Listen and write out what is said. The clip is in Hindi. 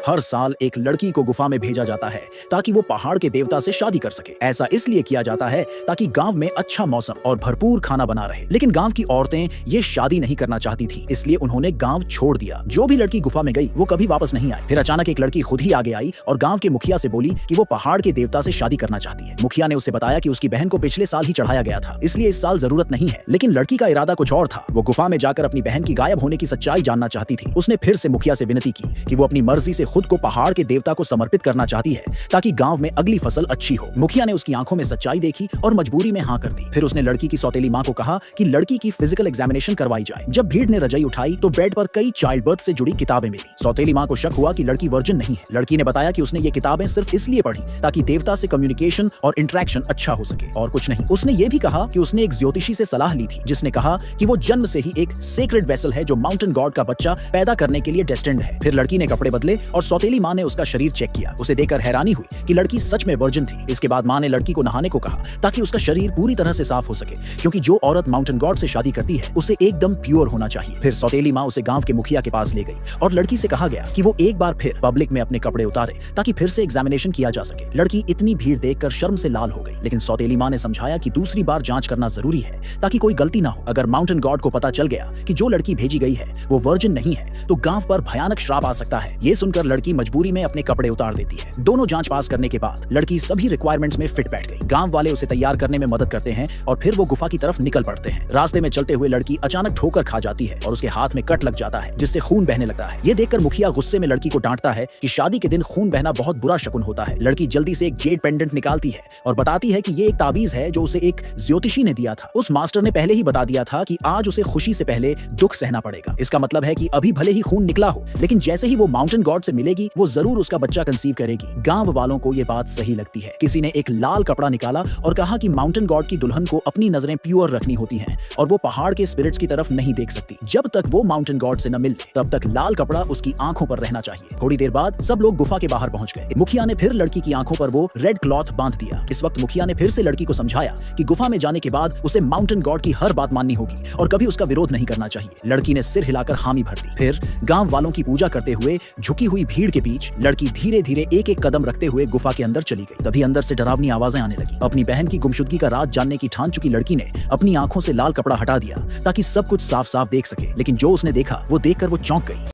हर साल एक लड़की को गुफा में भेजा जाता है ताकि वो पहाड़ के देवता से शादी कर सके। ऐसा इसलिए किया जाता है ताकि गांव में अच्छा मौसम और भरपूर खाना बना रहे। लेकिन गांव की औरतें ये शादी नहीं करना चाहती थी, इसलिए उन्होंने गांव छोड़ दिया। जो भी लड़की गुफा में गई वो कभी वापस नहीं आई। फिर अचानक एक लड़की खुद ही आगे आई और गांव के मुखिया से बोली कि वो पहाड़ के देवता से शादी करना चाहती है। मुखिया ने उसे बताया कि उसकी बहन को पिछले साल ही चढ़ाया गया था, इसलिए इस साल जरूरत नहीं है। लेकिन लड़की का इरादा कुछ और था। वो गुफा में जाकर अपनी बहन की गायब होने की सच्चाई जानना चाहती थी। उसने फिर से मुखिया से विनती की कि वो अपनी मर्जी से खुद को पहाड़ के देवता को समर्पित करना चाहती है ताकि गांव में अगली फसल अच्छी हो। मुखिया ने उसकी आंखों में सच्चाई देखी और मजबूरी में हाँ कर दी। फिर उसने लड़की की सौतेली मां को कहा कि लड़की की फिजिकल एग्जामिनेशन करवाई जाए। जब भीड़ ने रजाई उठाई तो बेड पर कई चाइल्ड बर्थ से जुड़ी किताबें मिली। सौतेली मां को शक हुआ कि लड़की वर्जिन नहीं है। लड़की ने बताया कि उसने ये किताबें सिर्फ इसलिए पढ़ी ताकि देवता से कम्युनिकेशन और इंटरेक्शन अच्छा हो सके, और कुछ नहीं। उसने ये भी कहा कि उसने एक ज्योतिषी से सलाह ली थी जिसने कहा कि वो जन्म से ही एक सेक्रेड वेसल है जो माउंटेन गॉड का बच्चा पैदा करने के लिए डेस्टिन्ड है। फिर लड़की ने कपड़े बदले और सौतेली मां ने उसका शरीर चेक किया। उसे देखकर हैरानी हुई कि लड़की सच में वर्जिन थी। इसके बाद मां ने लड़की को नहाने को कहा ताकि उसका शरीर पूरी तरह से साफ हो सके, क्योंकि जो औरत माउंटेन गॉड से शादी करती है उसे एकदम प्योर होना चाहिए। फिर सौतेली मां उसे गांव के मुखिया के पास ले गई और लड़की से कहा गया कि वो एक बार फिर पब्लिक में अपने कपड़े उतारे ताकि फिर से एग्जामिनेशन किया जा सके। लड़की इतनी भीड़ देखकर शर्म से लाल हो गई, लेकिन सौतेली मां ने समझाया कि दूसरी बार जांच करना जरूरी है ताकि कोई गलती ना हो। अगर माउंटेन गॉड को पता चल गया कि जो लड़की भेजी गई है वो वर्जिन नहीं है तो गांव पर भयानक श्राप आ सकता है। ये सुनकर लड़की मजबूरी में अपने कपड़े उतार देती है। दोनों जांच पास करने के बाद लड़की सभी रिक्वायरमेंट्स में फिट बैठ गई। गांव वाले उसे तैयार करने में मदद करते हैं और फिर वो गुफा की तरफ निकल पड़ते हैं। रास्ते में चलते हुए लड़की अचानक ठोकर खा जाती है और उसके हाथ में कट लग जाता है जिससे खून बहने लगता है। ये देखकर मुखिया गुस्से में लड़की को डांटता है कि शादी के दिन खून बहना बहुत बुरा शकुन होता है। लड़की जल्दी से एक जेड पेंडेंट निकालती है और बताती है कि ये एक ताबीज है जो उसे एक ज्योतिषी ने दिया था। उस मास्टर ने पहले ही बता दिया था कि आज उसे खुशी से पहले दुख सहना पड़ेगा। इसका मतलब है कि अभी भले ही खून निकला हो, लेकिन जैसे ही वो माउंटेन गॉड से मिलेगी वो जरूर उसका बच्चा कंसीव करेगी। गांव वालों को ये बात सही लगती है। किसी ने एक लाल कपड़ा निकाला और कहा कि माउंटेन गॉड की दुल्हन को अपनी नजरें प्योर रखनी होती हैं और वो पहाड़ के स्पिरिट्स की तरफ नहीं देख सकती। जब तक वो माउंटेन गॉड से न मिले तब तक लाल कपड़ा उसकी आंखों पर रहना चाहिए। थोड़ी देर बाद सब लोग गुफा के बाहर पहुंच गए। मुखिया ने फिर लड़की की आंखों पर वो रेड क्लॉथ बांध दिया। इस वक्त मुखिया ने फिर से लड़की को समझाया कि गुफा में जाने के बाद उसे माउंटेन गॉड की हर बात माननी होगी और कभी उसका विरोध नहीं करना चाहिए। लड़की ने सिर हिलाकर हामी भर दी। फिर गांव वालों की पूजा करते हुए झुकी हुई भीड़ के बीच लड़की धीरे धीरे एक एक कदम रखते हुए गुफा के अंदर चली गई। तभी अंदर से डरावनी आवाजें आने लगी। अपनी बहन की गुमशुदगी का राज जानने की ठान चुकी लड़की ने अपनी आंखों से लाल कपड़ा हटा दिया ताकि सब कुछ साफ साफ देख सके, लेकिन जो उसने देखा वो देखकर वो चौंक गई।